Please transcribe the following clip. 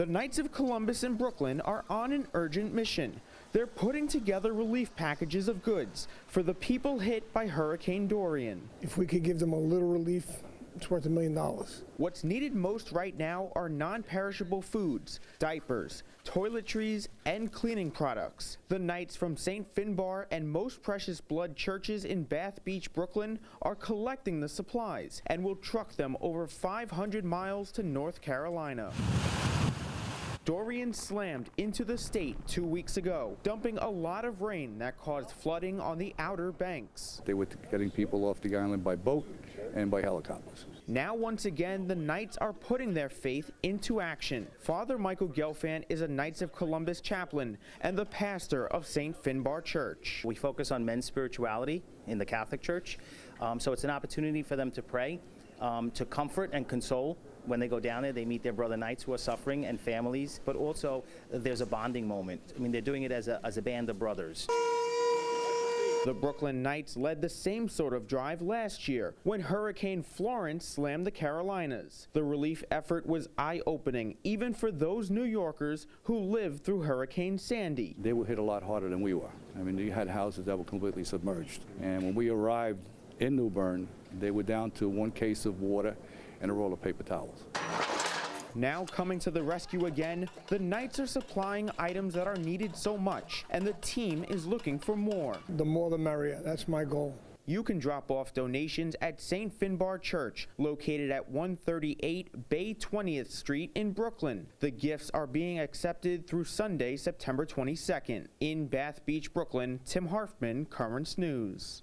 The Knights of Columbus in Brooklyn are on an urgent mission. They're putting together relief packages of goods for the people hit by Hurricane Dorian. If we could give them a little relief, it's worth $1 million. What's needed most right now are non-perishable foods, diapers, toiletries, and cleaning products. The Knights from St. Finbar and Most Precious Blood churches in Bath Beach, Brooklyn are collecting the supplies and will truck them over 500 miles to North Carolina. Dorian slammed into the state 2 weeks ago, dumping a lot of rain that caused flooding on the outer banks. They were getting people off the island by boat and by helicopters. Now, once again, the Knights are putting their faith into action. Father Michael Gelfand is a Knights of Columbus chaplain and the pastor of St. Finbar Church. We focus on men's spirituality in the Catholic Church, so it's an opportunity for them to pray, to comfort and console. When they go down there, they meet their brother Knights who are suffering and families, but also there's a bonding moment. I mean, they're doing it as a band of brothers. The Brooklyn Knights led the same sort of drive last year when Hurricane Florence slammed the Carolinas. The relief effort was eye-opening, even for those New Yorkers who lived through Hurricane Sandy. They were hit a lot harder than we were. I mean, you had houses that were completely submerged. And when we arrived in New Bern, they were down to 1 case of water and a roll of paper towels. Now coming to the rescue again, the Knights are supplying items that are needed so much, and the team is looking for more. The more the merrier. That's my goal. You can drop off donations at St. Finbar Church, located at 138 Bay 20th Street in Brooklyn. The gifts are being accepted through Sunday, September 22nd. In Bath Beach, Brooklyn, Tim Harfman, Currents News.